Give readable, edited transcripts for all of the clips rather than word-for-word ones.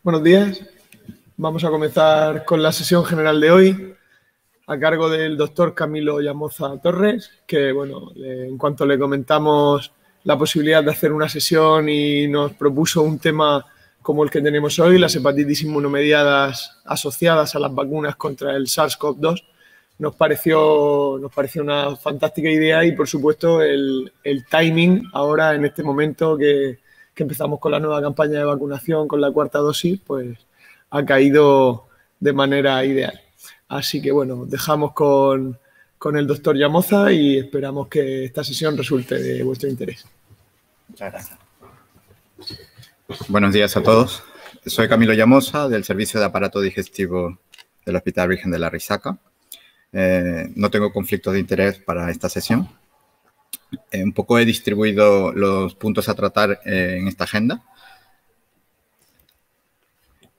Buenos días. Vamos a comenzar con la sesión general de hoy a cargo del doctor Camilo Llamoza Torres, que, bueno, en cuanto le comentamos la posibilidad de hacer una sesión y nos propuso un tema como el que tenemos hoy, las hepatitis inmunomediadas asociadas a las vacunas contra el SARS-CoV-2, nos pareció una fantástica idea y, por supuesto, el timing ahora, en este momento que empezamos con la nueva campaña de vacunación con la cuarta dosis, pues ha caído de manera ideal. Así que, bueno, dejamos con el doctor Llamoza y esperamos que esta sesión resulte de vuestro interés. Muchas gracias. Buenos días a todos. Soy Camilo Llamoza, del Servicio de Aparato Digestivo del Hospital Virgen de la Risaca. No tengo conflictos de interés para esta sesión. Un poco he distribuido los puntos a tratar en esta agenda.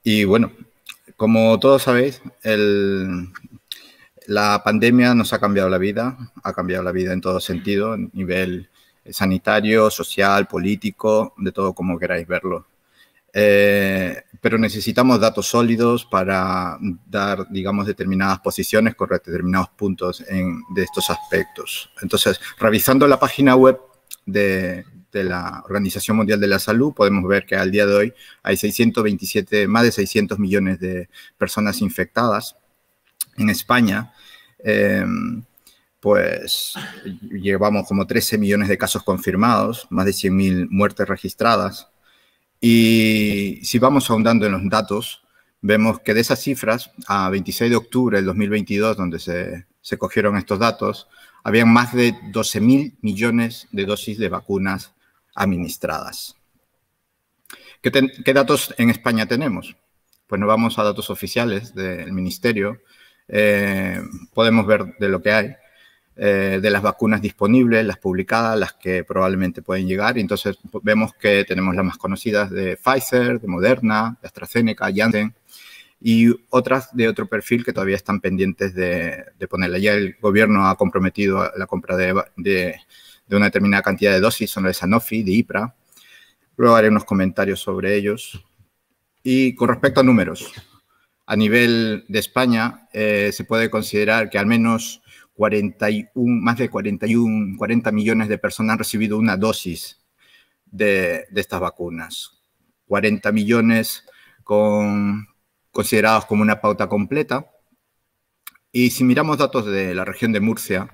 Y bueno, como todos sabéis, la pandemia nos ha cambiado la vida en todo sentido, a nivel sanitario, social, político, de todo como queráis verlo. Pero necesitamos datos sólidos para dar, digamos, determinadas posiciones con determinados puntos de estos aspectos. Entonces, revisando la página web de la Organización Mundial de la Salud, podemos ver que al día de hoy hay más de 600 millones de personas infectadas. En España, pues llevamos como 13 millones de casos confirmados, más de 100.000 muertes registradas. Y si vamos ahondando en los datos, vemos que de esas cifras, a 26 de octubre del 2022, donde se cogieron estos datos, habían más de 12.000 millones de dosis de vacunas administradas. ¿Qué datos en España tenemos? Pues nos vamos a datos oficiales del Ministerio. Podemos ver de lo que hay, de las vacunas disponibles, las publicadas, las que probablemente pueden llegar. Y entonces vemos que tenemos las más conocidas de Pfizer, de Moderna, de AstraZeneca, Janssen y otras de otro perfil que todavía están pendientes de ponerla. Ya el gobierno ha comprometido la compra de una determinada cantidad de dosis, son las de Sanofi, de IPRA. Luego haré unos comentarios sobre ellos. Y con respecto a números, a nivel de España se puede considerar que al menos 40 millones de personas han recibido una dosis de estas vacunas. 40 millones considerados como una pauta completa. Y si miramos datos de la región de Murcia,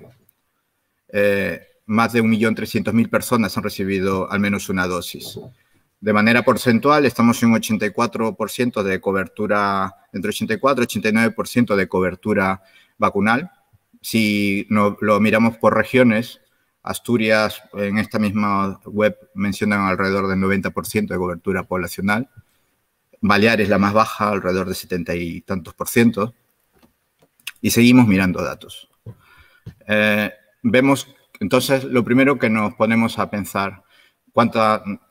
más de 1.300.000 personas han recibido al menos una dosis. De manera porcentual, estamos en un 84% de cobertura, entre 84 y 89% de cobertura vacunal. Si lo miramos por regiones, Asturias, en esta misma web, mencionan alrededor del 90% de cobertura poblacional. Baleares, la más baja, alrededor de 70 y tantos %. Y seguimos mirando datos. Vemos, entonces, lo primero que nos ponemos a pensar,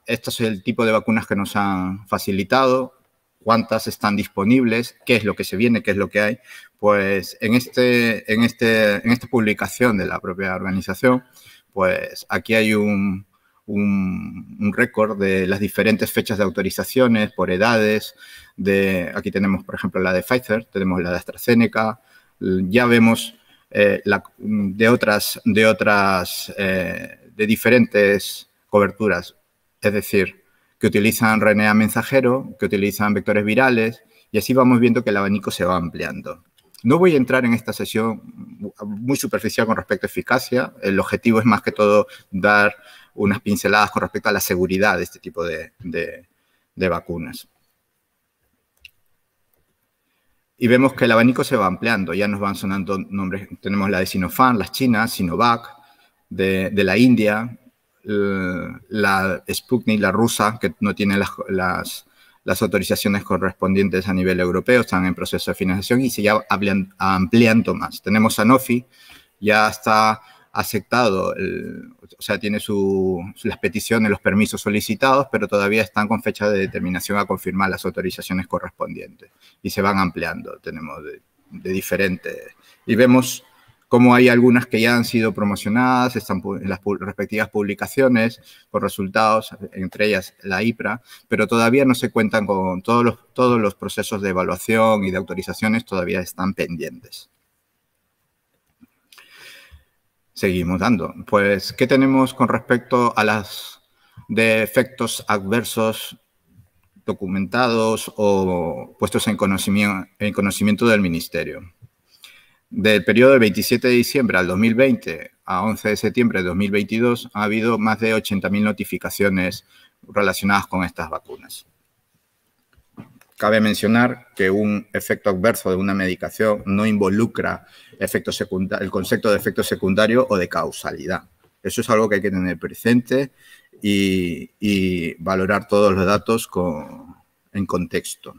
este es el tipo de vacunas que nos han facilitado, cuántas están disponibles, qué es lo que se viene, qué es lo que hay. Pues en esta publicación de la propia organización, pues aquí hay un récord de las diferentes fechas de autorizaciones por edades. Aquí tenemos, por ejemplo, la de Pfizer, tenemos la de AstraZeneca, ya vemos de diferentes coberturas, es decir, que utilizan RNA mensajero, que utilizan vectores virales, y así vamos viendo que el abanico se va ampliando. No voy a entrar en esta sesión muy superficial con respecto a eficacia. El objetivo es más que todo dar unas pinceladas con respecto a la seguridad de este tipo de vacunas. Y vemos que el abanico se va ampliando. Ya nos van sonando nombres. Tenemos la de Sinopharm, las chinas, Sinovac, de la India, la Sputnik, la rusa, que no tiene las autorizaciones correspondientes a nivel europeo, están en proceso de financiación y se ya ampliando más. Tenemos Sanofi, ya está aceptado, o sea, tiene las peticiones, los permisos solicitados, pero todavía están con fecha de determinación a confirmar las autorizaciones correspondientes y se van ampliando. Tenemos de diferentes. Y vemos como hay algunas que ya han sido promocionadas, están en las respectivas publicaciones con resultados, entre ellas la IPRA, pero todavía no se cuentan con todos los procesos de evaluación y de autorizaciones, todavía están pendientes. Seguimos dando. Pues, ¿qué tenemos con respecto a las de efectos adversos documentados o puestos en conocimiento del Ministerio? Del periodo del 27 de diciembre al 2020 a 11 de septiembre de 2022 ha habido más de 80.000 notificaciones relacionadas con estas vacunas. Cabe mencionar que un efecto adverso de una medicación no involucra el concepto de efecto secundario o de causalidad. Eso es algo que hay que tener presente y valorar todos los datos en contexto.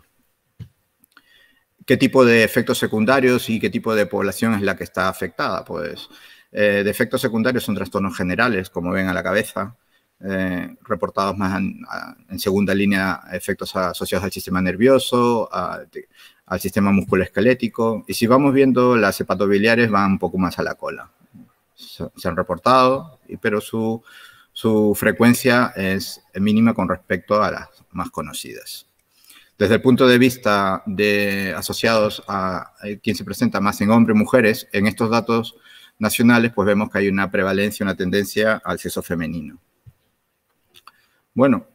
¿Qué tipo de efectos secundarios y qué tipo de población es la que está afectada? Pues de efectos secundarios son trastornos generales, como ven a la cabeza, reportados más en segunda línea, efectos asociados al sistema nervioso, al sistema musculoesquelético. Y si vamos viendo, las hepatobiliares van un poco más a la cola. Se han reportado, pero su frecuencia es mínima con respecto a las más conocidas. Desde el punto de vista de asociados a quien se presenta más en hombres y mujeres, en estos datos nacionales, pues vemos que hay una prevalencia, una tendencia al sexo femenino. Bueno,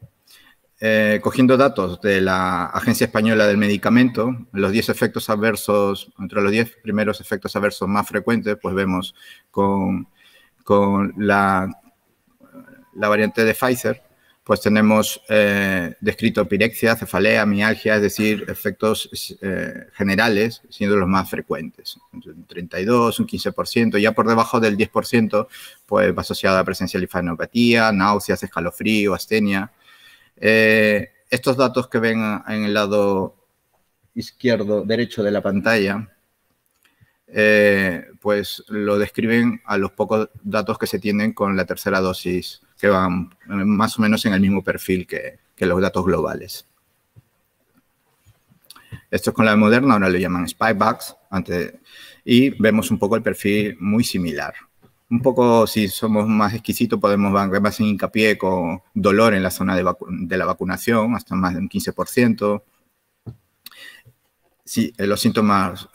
cogiendo datos de la Agencia Española del Medicamento, los 10 efectos adversos, entre los 10 primeros efectos adversos más frecuentes, pues vemos con la variante de Pfizer, pues tenemos descrito pirexia, cefalea, mialgia, es decir, efectos generales, siendo los más frecuentes. Un 32, un 15%, ya por debajo del 10%, pues va asociado a presencia de linfadenopatía, náuseas, escalofrío, astenia. Estos datos que ven en el lado derecho de la pantalla, pues lo describen a los pocos datos que se tienen con la tercera dosis, que van más o menos en el mismo perfil que los datos globales. Esto es con la Moderna, ahora le llaman Spikevax, y vemos un poco el perfil muy similar. Un poco, si somos más exquisitos, podemos ver más hincapié con dolor en la zona de la vacunación, hasta más de un 15%. Sí, los síntomas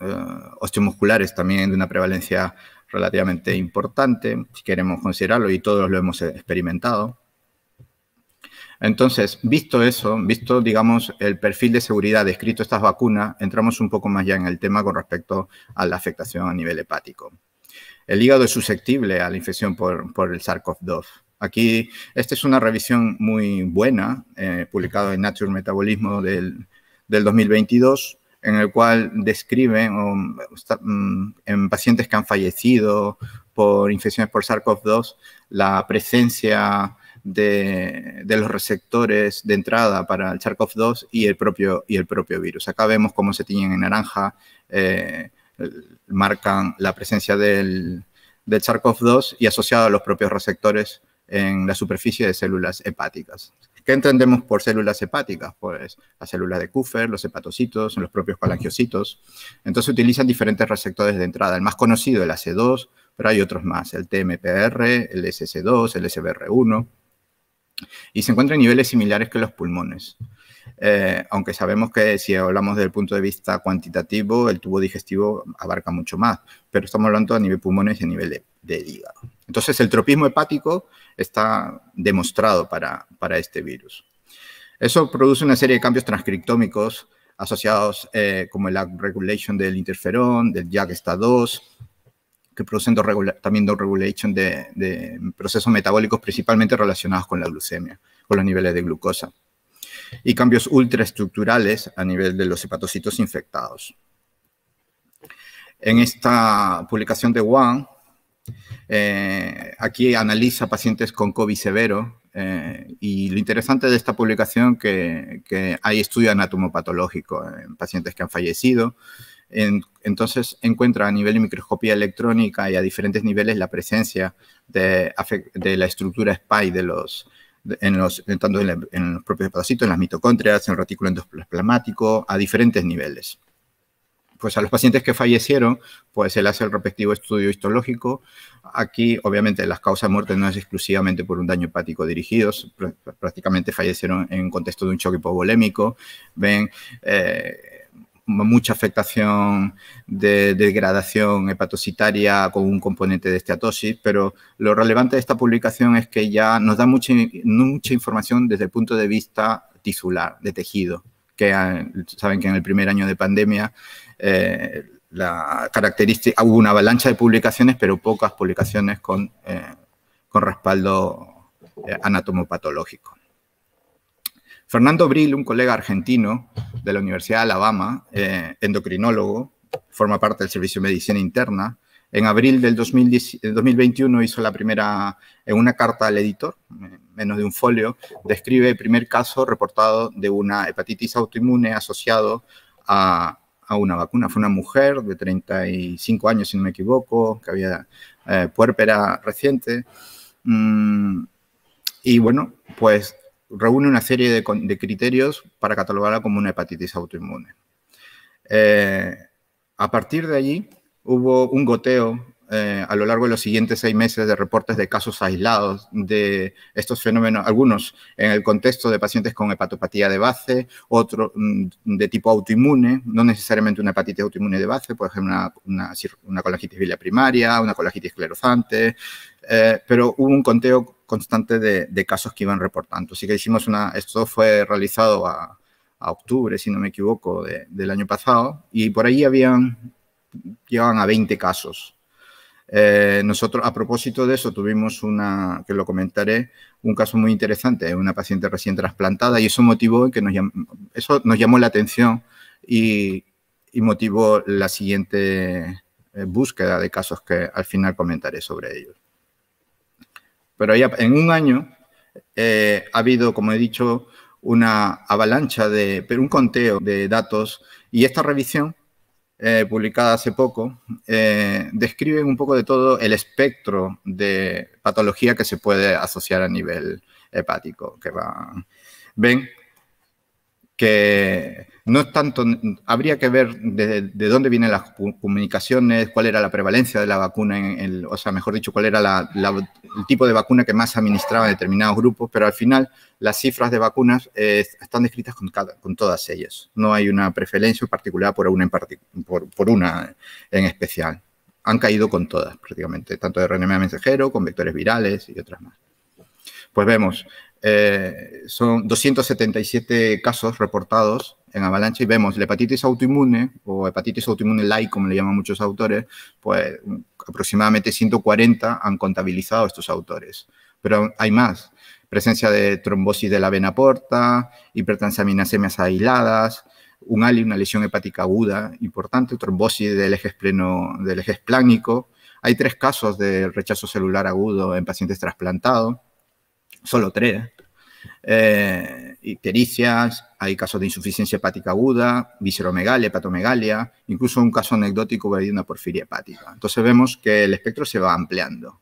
osteomusculares también de una prevalencia relativamente importante, si queremos considerarlo, y todos lo hemos experimentado. Entonces, visto eso, visto, digamos, el perfil de seguridad descrito de estas vacunas, entramos un poco más ya en el tema con respecto a la afectación a nivel hepático. El hígado es susceptible a la infección por el SARS-CoV-2. Aquí, esta es una revisión muy buena, publicada en Nature Metabolismo del 2022, en el cual describe en pacientes que han fallecido por infecciones por SARS-CoV-2 la presencia de los receptores de entrada para el SARS-CoV-2 y el propio virus. Acá vemos cómo se tiñen en naranja, marcan la presencia del SARS-CoV-2 y asociado a los propios receptores en la superficie de células hepáticas. ¿Qué entendemos por células hepáticas? Pues las células de Kupffer, los hepatocitos, los propios colangiocitos. Entonces utilizan diferentes receptores de entrada. El más conocido, el AC2, pero hay otros más, el TMPR, el SC2, el SBR1. Y se encuentran en niveles similares que los pulmones. Aunque sabemos que si hablamos desde el punto de vista cuantitativo, el tubo digestivo abarca mucho más, pero estamos hablando a nivel pulmones y a nivel de hígado. Entonces, el tropismo hepático está demostrado para este virus. Eso produce una serie de cambios transcriptómicos asociados como el upregulation del interferón, del JAK-STAT2, que producen también downregulation de procesos metabólicos principalmente relacionados con la glucemia, con los niveles de glucosa. Y cambios ultraestructurales a nivel de los hepatocitos infectados. En esta publicación de Wang, aquí analiza pacientes con COVID severo y lo interesante de esta publicación que hay estudio anatomopatológico en pacientes que han fallecido. Entonces encuentra a nivel de microscopía electrónica y a diferentes niveles la presencia de la estructura SPIKE tanto en los propios hepatocitos, en las mitocondrias, en el retículo endoplasmático, a diferentes niveles. pues a los pacientes que fallecieron, pues se le hace el respectivo estudio histológico. Aquí, obviamente, las causas de muerte no es exclusivamente por un daño hepático dirigidos, prácticamente fallecieron en contexto de un choque hipovolémico. Ven mucha afectación de degradación hepatocitaria con un componente de esteatosis, pero lo relevante de esta publicación es que ya nos da mucha información desde el punto de vista tisular, de tejido, que saben que en el primer año de pandemia la característica, hubo una avalancha de publicaciones, pero pocas publicaciones con respaldo anatomopatológico. Fernando Brill, un colega argentino de la Universidad de Alabama, endocrinólogo, forma parte del Servicio de Medicina Interna. En abril del 2021 hizo la primera, en una carta al editor, menos de un folio, describe el primer caso reportado de una hepatitis autoinmune asociado a una vacuna. Fue una mujer de 35 años, si no me equivoco, que había puérpera reciente. Y bueno, pues reúne una serie de criterios para catalogarla como una hepatitis autoinmune. A partir de allí, hubo un goteo a lo largo de los siguientes 6 meses de reportes de casos aislados de estos fenómenos, algunos en el contexto de pacientes con hepatopatía de base, otros de tipo autoinmune, no necesariamente una hepatitis autoinmune de base, por ejemplo, una colangitis biliar primaria, una colangitis esclerosante, pero hubo un conteo constante de casos que iban reportando. Así que hicimos esto fue realizado a octubre, si no me equivoco, del año pasado, y por ahí llegaban a 20 casos. Nosotros, a propósito de eso, tuvimos que lo comentaré, un caso muy interesante, una paciente recién trasplantada, y eso motivó que nos llamó la atención y motivó la siguiente búsqueda de casos que al final comentaré sobre ellos. Pero ya en un año ha habido, como he dicho, una avalancha un conteo de datos, y esta revisión publicada hace poco, describen un poco de todo el espectro de patología que se puede asociar a nivel hepático. Ven que no es tanto, habría que ver de dónde vienen las comunicaciones, cuál era la prevalencia de la vacuna, o sea, mejor dicho, cuál era el tipo de vacuna que más se administraba en determinados grupos, pero al final las cifras de vacunas están descritas con todas ellas. No hay una preferencia particular por una en especial. Han caído con todas, prácticamente, tanto de RNA mensajero, con vectores virales y otras más. Pues vemos, son 277 casos reportados en avalancha, y vemos la hepatitis autoinmune o hepatitis autoinmune light, como le llaman muchos autores, pues aproximadamente 140 han contabilizado estos autores. Pero hay más: presencia de trombosis de la vena porta, hipertransaminasemias aisladas, una lesión hepática aguda importante, trombosis del eje esplánico. Hay 3 casos de rechazo celular agudo en pacientes trasplantados, solo 3. Ictericias, hay casos de insuficiencia hepática aguda, visceromegalia, hepatomegalia, incluso un caso anecdótico de una porfiria hepática. Entonces vemos que el espectro se va ampliando.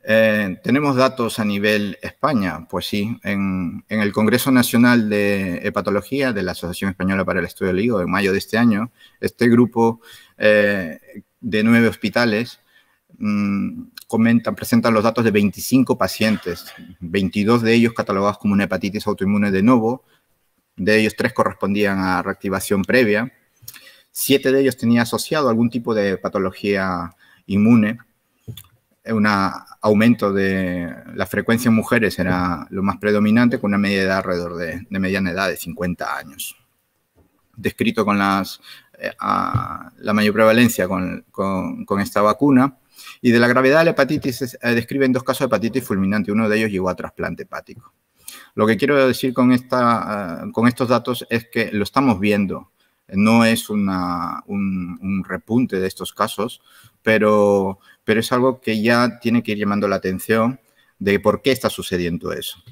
¿Tenemos datos a nivel España? Pues sí, en el Congreso Nacional de Hepatología de la Asociación Española para el Estudio del Hígado, en mayo de este año, este grupo de 9 hospitales presentan los datos de 25 pacientes, 22 de ellos catalogados como una hepatitis autoinmune de novo, de ellos 3 correspondían a reactivación previa, 7 de ellos tenían asociado algún tipo de patología inmune. Un aumento de la frecuencia en mujeres era lo más predominante, con una media edad alrededor de mediana edad de 50 años. Descrito con la mayor prevalencia con esta vacuna. Y de la gravedad de la hepatitis describen 2 casos de hepatitis fulminante. Uno de ellos llegó a trasplante hepático. Lo que quiero decir con estos datos es que lo estamos viendo. No es un repunte de estos casos, pero es algo que ya tiene que ir llamando la atención de por qué está sucediendo eso.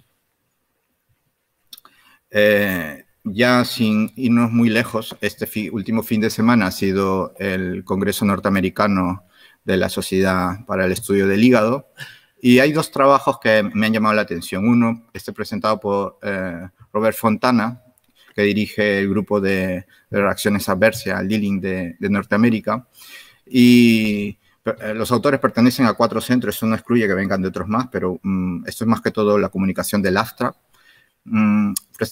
Ya sin irnos muy lejos, este último fin de semana ha sido el Congreso Norteamericano de la Sociedad para el Estudio del Hígado, y hay 2 trabajos que me han llamado la atención. Uno, presentado por Robert Fontana, que dirige el grupo de reacciones adversas al Lilling de Norteamérica. Y los autores pertenecen a 4 centros, eso no excluye que vengan de otros más, pero esto es más que todo la comunicación del abstract.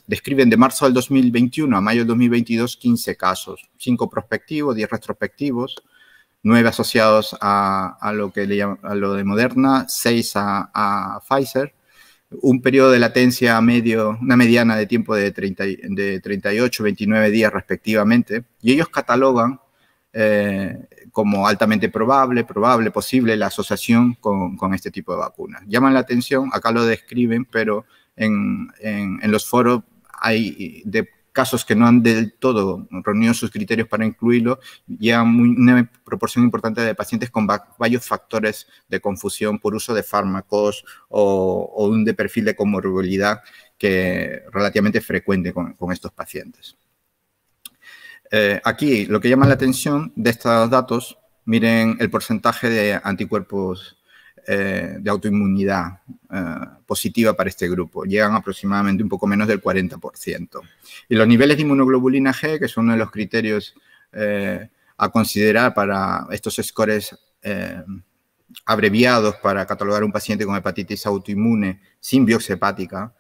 Describen de marzo del 2021 a mayo del 2022 15 casos, 5 prospectivos, 10 retrospectivos, 9 asociados a lo que le llaman, a lo de Moderna, 6 a Pfizer, un periodo de latencia medio, una mediana de tiempo de 38, 29 días respectivamente, y ellos catalogan como altamente probable, posible la asociación con este tipo de vacunas. Llaman la atención, acá lo describen, pero en los foros hay de casos que no han del todo reunido sus criterios para incluirlo, ya una proporción importante de pacientes con varios factores de confusión por uso de fármacos o un de perfil de comorbilidad que es relativamente frecuente con estos pacientes. Aquí lo que llama la atención de estos datos, miren el porcentaje de anticuerpos de autoinmunidad positiva para este grupo. Llegan aproximadamente un poco menos del 40%. Y los niveles de inmunoglobulina G, que son uno de los criterios a considerar para estos scores abreviados para catalogar a un paciente con hepatitis autoinmune sin biopsia hepática,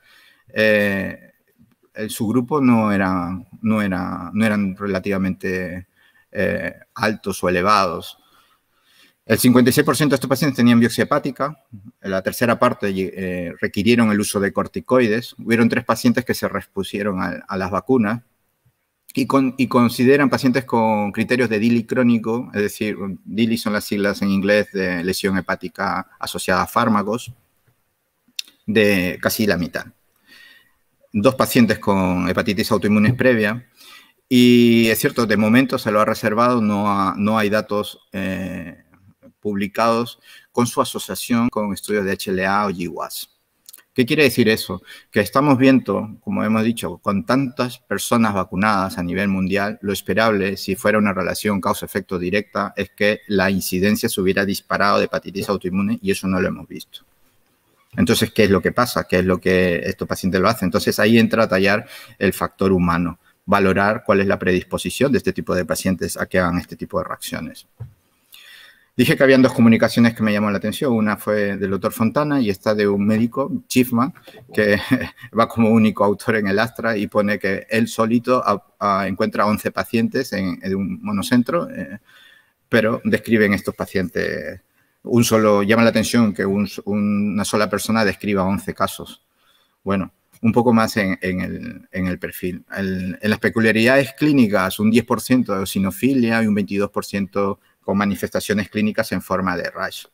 su grupo no eran relativamente altos o elevados. El 56% de estos pacientes tenían biopsia hepática, la tercera parte requirieron el uso de corticoides, hubieron 3 pacientes que se respusieron a las vacunas y consideran pacientes con criterios de DILI crónico, es decir, DILI son las siglas en inglés de lesión hepática asociada a fármacos, de casi la mitad. 2 pacientes con hepatitis autoinmunes previa y es cierto, de momento se lo ha reservado, no hay datos publicados con su asociación con estudios de HLA o GWAS. ¿Qué quiere decir eso? Que estamos viendo, como hemos dicho, con tantas personas vacunadas a nivel mundial, lo esperable, si fuera una relación causa-efecto directa, es que la incidencia se hubiera disparado de hepatitis autoinmune y eso no lo hemos visto. Entonces, ¿qué es lo que pasa? ¿Qué es lo que estos pacientes lo hacen? Entonces, ahí entra a tallar el factor humano, valorar cuál es la predisposición de este tipo de pacientes a que hagan este tipo de reacciones. Dije que habían 2 comunicaciones que me llamaron la atención. Una fue del doctor Fontana y esta de un médico, Schiffman, que va como único autor en el Astra y pone que él solito encuentra 11 pacientes en un monocentro, pero describen estos pacientes. Llama la atención que una sola persona describa 11 casos. Bueno, un poco más en el perfil. En las peculiaridades clínicas, un 10% de eosinofilia y un 22% con manifestaciones clínicas en forma de rash.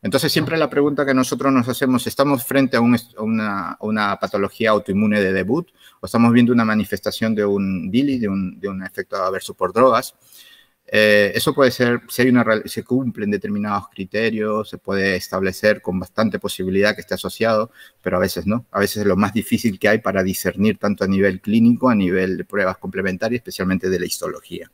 Entonces, siempre la pregunta que nosotros nos hacemos, ¿estamos frente a una patología autoinmune de debut o estamos viendo una manifestación de un DILI, de un efecto adverso por drogas? Eso puede ser, si se cumplen determinados criterios, se puede establecer con bastante posibilidad que esté asociado, pero a veces no. A veces es lo más difícil que hay para discernir tanto a nivel clínico, a nivel de pruebas complementarias, especialmente de la histología.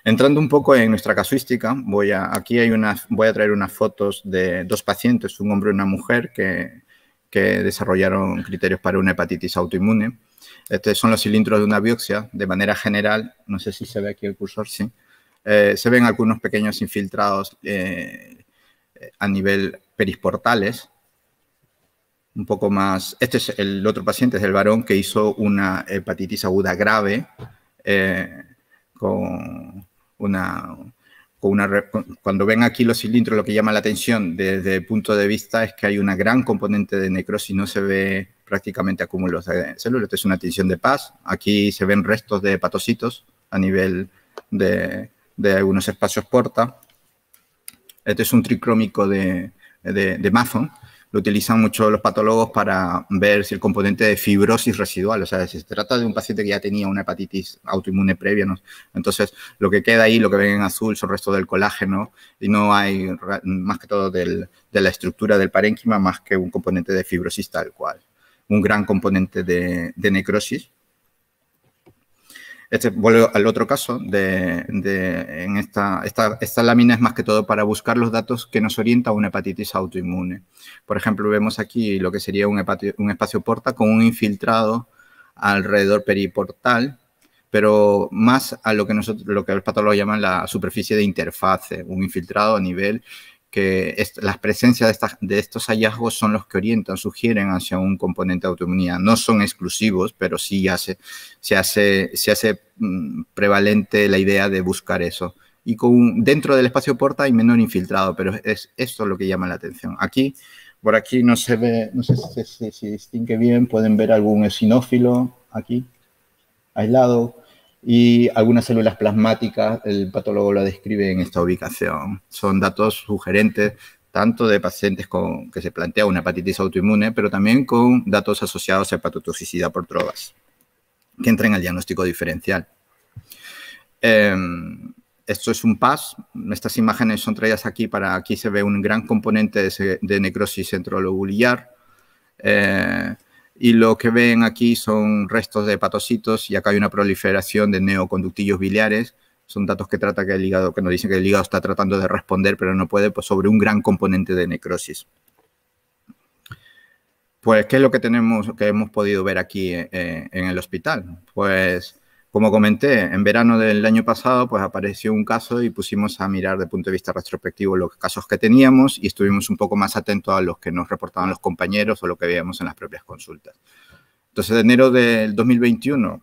Entrando un poco en nuestra casuística, voy a traer unas fotos de 2 pacientes, un hombre y una mujer, que desarrollaron criterios para una hepatitis autoinmune. Estos son los cilindros de una biopsia. De manera general, no sé si se ve aquí el cursor, sí. Se ven algunos pequeños infiltrados a nivel perisportales. Un poco más. Este es el otro paciente, es el varón que hizo una hepatitis aguda grave cuando ven aquí los cilindros, lo que llama la atención desde el punto de vista es que hay una gran componente de necrosis, no se ve prácticamente acúmulos de células. Esta es una tinción de Paz. Aquí se ven restos de hepatocitos a nivel de algunos espacios porta. Este es un tricrómico de Mason. Lo utilizan mucho los patólogos para ver si el componente de fibrosis residual, o sea, si se trata de un paciente que ya tenía una hepatitis autoinmune previa, ¿no? Entonces, lo que queda ahí, lo que ven en azul, son restos del colágeno y no hay más que todo de la estructura del parénquima más que un componente de fibrosis tal cual. Un gran componente de necrosis. Vuelvo al otro caso, en esta lámina es más que todo para buscar los datos que nos orientan a una hepatitis autoinmune. Por ejemplo, vemos aquí lo que sería un espacio porta con un infiltrado alrededor periportal, pero más a lo que los patólogos llaman la superficie de interfase, un infiltrado a nivel que las presencias de estos hallazgos son los que orientan, sugieren hacia un componente de autoinmunidad. No son exclusivos, pero sí se hace prevalente la idea de buscar eso. Y dentro del espacio porta hay menor infiltrado, pero es esto lo que llama la atención. Aquí, por aquí no se ve, no sé si se distingue bien, pueden ver algún eosinófilo aquí, aislado, y algunas células plasmáticas, el patólogo lo describe en esta ubicación. Son datos sugerentes tanto de pacientes que se plantea una hepatitis autoinmune, pero también con datos asociados a hepatotoxicidad por drogas, que entran al diagnóstico diferencial. Esto es un PAS. Estas imágenes son traídas aquí aquí se ve un gran componente de necrosis centrolobular. Y lo que ven aquí son restos de hepatocitos y acá hay una proliferación de neoconductillos biliares. Son datos que trata que el hígado, que nos dicen que el hígado está tratando de responder, pero no puede, pues, sobre un gran componente de necrosis. Pues, ¿qué es lo que hemos podido ver aquí en el hospital? Pues, como comenté, en verano del año pasado, pues apareció un caso y pusimos a mirar desde el punto de vista retrospectivo los casos que teníamos y estuvimos un poco más atentos a los que nos reportaban los compañeros o lo que veíamos en las propias consultas. Entonces, de enero del 2021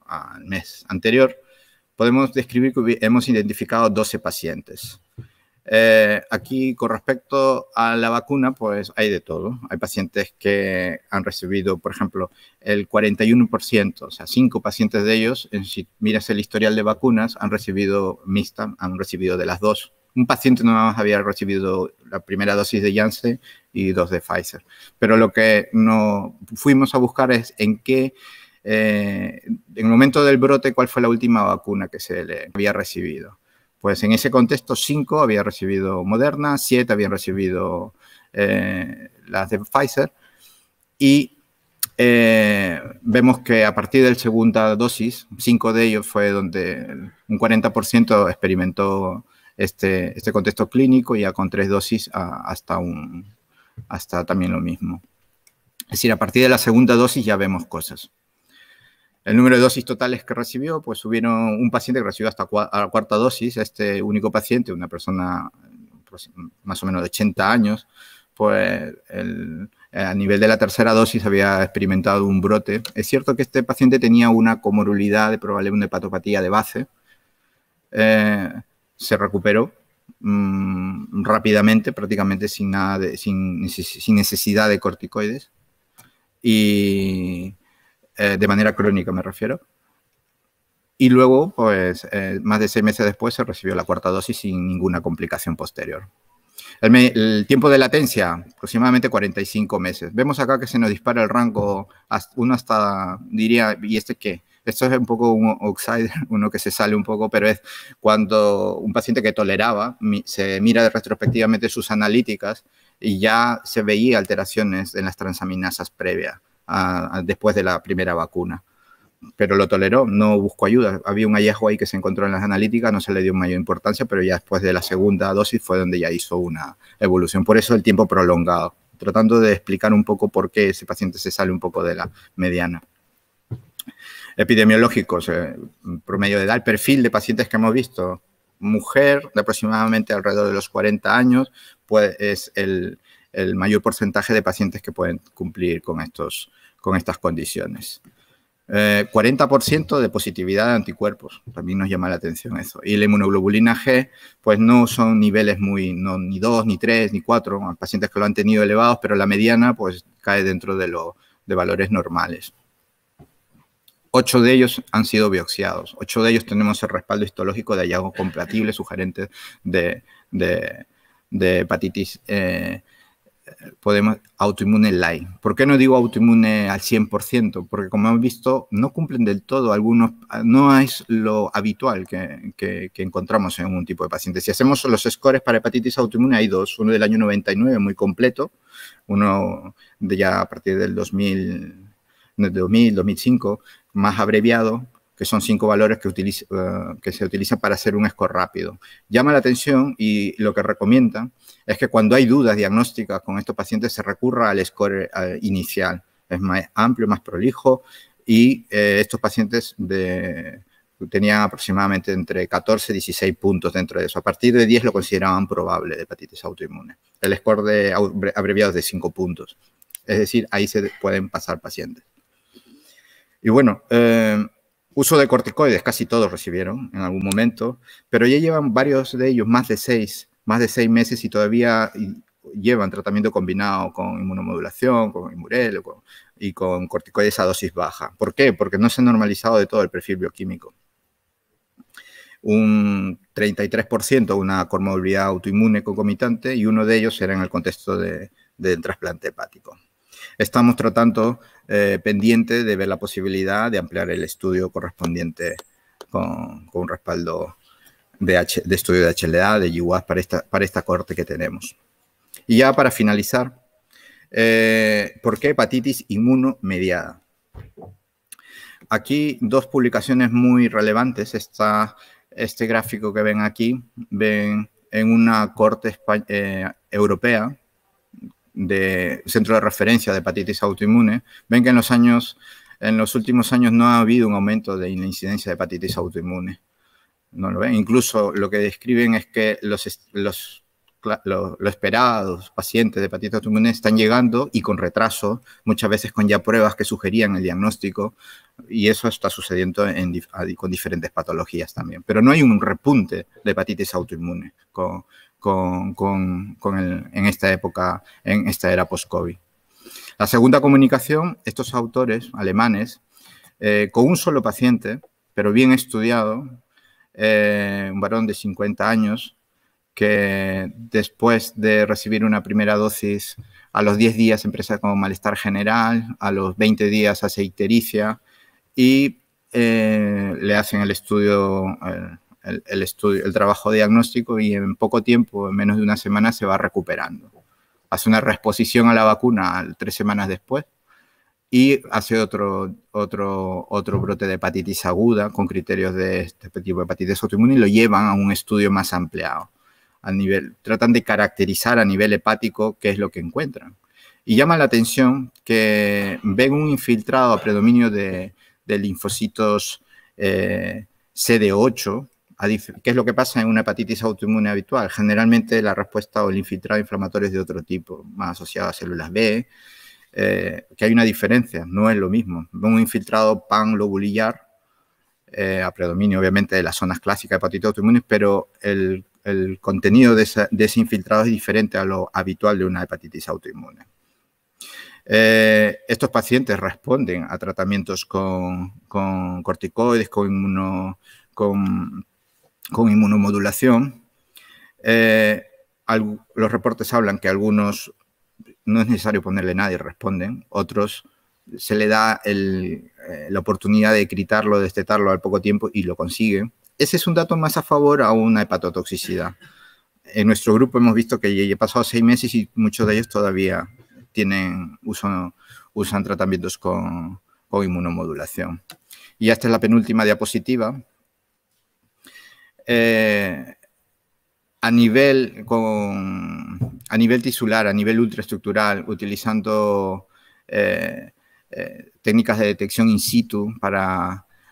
al mes anterior, podemos describir que hemos identificado 12 pacientes. Aquí, con respecto a la vacuna, pues hay de todo. Hay pacientes que han recibido, por ejemplo, el 41%, o sea, 5 pacientes de ellos, si miras el historial de vacunas, han recibido mixta, han recibido de las dos. Un paciente nada más había recibido la primera dosis de Janssen y 2 de Pfizer. Pero lo que no fuimos a buscar es en el momento del brote, cuál fue la última vacuna que se le había recibido. Pues en ese contexto, 5 habían recibido Moderna, 7 habían recibido las de Pfizer y vemos que a partir de la segunda dosis, 5 de ellos fue donde un 40% experimentó este contexto clínico y ya con 3 dosis hasta también lo mismo. Es decir, a partir de la segunda dosis ya vemos cosas. El número de dosis totales que recibió, pues hubieron un paciente que recibió hasta la cuarta dosis. Este único paciente, una persona más o menos de 80 años, pues a nivel de la tercera dosis había experimentado un brote. Es cierto que este paciente tenía una comorbilidad de probablemente una hepatopatía de base. Se recuperó rápidamente, prácticamente sin necesidad de corticoides. Y de manera crónica me refiero. Y luego, pues, más de 6 meses después se recibió la cuarta dosis sin ninguna complicación posterior. El tiempo de latencia, aproximadamente 45 meses. Vemos acá que se nos dispara el rango, uno hasta diría, ¿y este qué? Esto es un poco un outsider, uno que se sale un poco, pero es cuando un paciente que toleraba, se mira retrospectivamente sus analíticas y ya se veía alteraciones en las transaminasas previas, después de la primera vacuna. Pero lo toleró, no buscó ayuda. Había un hallazgo ahí que se encontró en las analíticas, no se le dio mayor importancia, pero ya después de la segunda dosis fue donde ya hizo una evolución. Por eso el tiempo prolongado, tratando de explicar un poco por qué ese paciente se sale un poco de la mediana. Epidemiológicos, promedio de edad, el perfil de pacientes que hemos visto, mujer de aproximadamente alrededor de los 40 años, pues es el mayor porcentaje de pacientes que pueden cumplir con estas condiciones. 40% de positividad de anticuerpos, también nos llama la atención eso. Y la inmunoglobulina G, pues no son niveles ni 2, ni 3, ni 4, hay pacientes que lo han tenido elevados, pero la mediana pues cae dentro de valores normales. 8 de ellos han sido biopsiados, 8 de ellos tenemos el respaldo histológico de hallazgos compatibles sugerentes de hepatitis autoinmune light. ¿Por qué no digo autoinmune al 100%? Porque como hemos visto, no cumplen del todo algunos, no es lo habitual que encontramos en un tipo de paciente. Si hacemos los scores para hepatitis autoinmune, hay 2, uno del año 99, muy completo, uno de ya a partir del 2000, 2005, más abreviado, que son 5 valores que se utilizan para hacer un score rápido. Llama la atención y lo que recomiendan es que cuando hay dudas diagnósticas con estos pacientes se recurra al score inicial, es más amplio, más prolijo, y estos pacientes tenían aproximadamente entre 14 y 16 puntos dentro de eso. A partir de 10 lo consideraban probable de hepatitis autoinmune. El score de abreviado es de 5 puntos. Es decir, ahí se pueden pasar pacientes. Y bueno, uso de corticoides, casi todos recibieron en algún momento, pero ya llevan varios de ellos más de 6 meses y todavía llevan tratamiento combinado con inmunomodulación, con Imurel y con corticoides a dosis baja. ¿Por qué? Porque no se ha normalizado de todo el perfil bioquímico. Un 33% una comorbilidad autoinmune concomitante y uno de ellos era en el contexto del trasplante hepático. Estamos tratando pendiente de ver la posibilidad de ampliar el estudio correspondiente con un respaldo de estudio de HLA, de GWAS para esta cohorte que tenemos. Y ya para finalizar, ¿por qué hepatitis inmunomediada? Aquí dos publicaciones muy relevantes. Este gráfico que ven aquí, ven en una cohorte europea de centro de referencia de hepatitis autoinmune, ven que en los últimos años no ha habido un aumento de la incidencia de hepatitis autoinmune. ¿No lo ven? Incluso lo que describen es que los esperados pacientes de hepatitis autoinmune están llegando y con retraso, muchas veces con ya pruebas que sugerían el diagnóstico, y eso está sucediendo con diferentes patologías también. Pero no hay un repunte de hepatitis autoinmune en esta época, en esta era post-COVID. La segunda comunicación, estos autores alemanes, con un solo paciente, pero bien estudiado, un varón de 50 años, que después de recibir una primera dosis, a los 10 días empieza con malestar general, a los 20 días hace ictericia y le hacen el estudio, el trabajo diagnóstico y en poco tiempo, en menos de una semana, se va recuperando. Hace una reexposición a la vacuna 3 semanas después y hace otro brote de hepatitis aguda con criterios de este tipo de hepatitis autoinmune y lo llevan a un estudio más ampliado. Tratan de caracterizar a nivel hepático qué es lo que encuentran. Y llama la atención que ven un infiltrado a predominio de linfocitos CD8, ¿qué es lo que pasa en una hepatitis autoinmune habitual? Generalmente la respuesta o el infiltrado inflamatorio es de otro tipo, más asociado a células B, que hay una diferencia, no es lo mismo. Un infiltrado panglobulillar, a predominio obviamente de las zonas clásicas de hepatitis autoinmune, pero el contenido de ese infiltrado es diferente a lo habitual de una hepatitis autoinmune. Estos pacientes responden a tratamientos con corticoides, con inmunomodulación. Los reportes hablan que algunos no es necesario ponerle nada y responden. Otros se le da la oportunidad de critarlo, de destetarlo al poco tiempo y lo consiguen. Ese es un dato más a favor a una hepatotoxicidad. En nuestro grupo hemos visto que ya han pasado 6 meses y muchos de ellos todavía usan tratamientos con inmunomodulación. Y esta es la penúltima diapositiva. A nivel tisular, a nivel ultraestructural, utilizando técnicas de detección in situ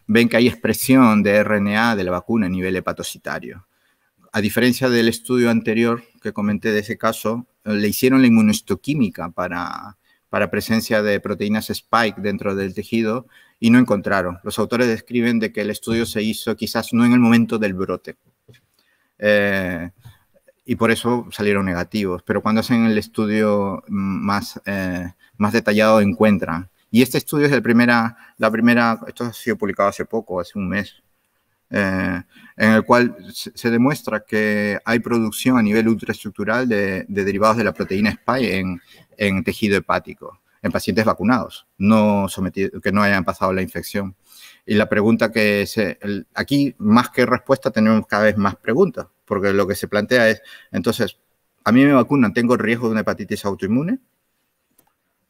ven que hay expresión de RNA de la vacuna a nivel hepatocitario. A diferencia del estudio anterior que comenté de ese caso, le hicieron la inmunohistoquímica para presencia de proteínas spike dentro del tejido y no encontraron. Los autores describen de que el estudio se hizo quizás no en el momento del brote. Y por eso salieron negativos. Pero cuando hacen el estudio más detallado encuentran. Y este estudio es esto ha sido publicado hace poco, hace un mes, en el cual se demuestra que hay producción a nivel ultraestructural de derivados de la proteína spike en tejido hepático, en pacientes vacunados, que no hayan pasado la infección. Y la pregunta aquí, más que respuesta, tenemos cada vez más preguntas, porque lo que se plantea es, entonces, ¿a mí me vacunan? ¿Tengo riesgo de una hepatitis autoinmune?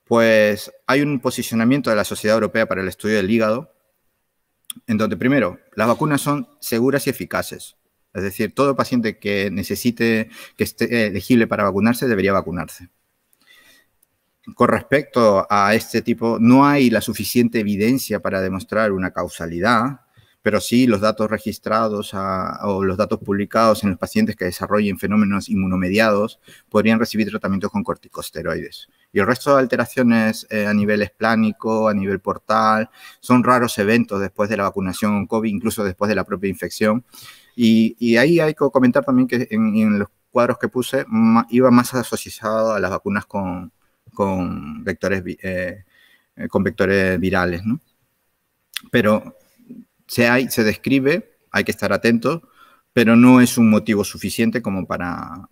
Pues hay un posicionamiento de la Sociedad Europea para el Estudio del Hígado, en donde, primero, las vacunas son seguras y eficaces. Es decir, todo paciente que esté elegible para vacunarse debería vacunarse. con respecto a este tipo, no hay la suficiente evidencia para demostrar una causalidad, pero sí los datos registrados o los datos publicados en los pacientes que desarrollen fenómenos inmunomediados podrían recibir tratamientos con corticosteroides. Y el resto de alteraciones a nivel esplánico, a nivel portal, son raros eventos después de la vacunación con COVID, incluso después de la propia infección. Y ahí hay que comentar también que en los cuadros que puse iba más asociado a las vacunas con vectores virales, ¿no? Pero se describe, hay que estar atento, pero no es un motivo suficiente como para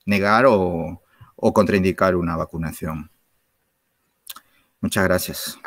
negar o contraindicar una vacunación. Muchas gracias.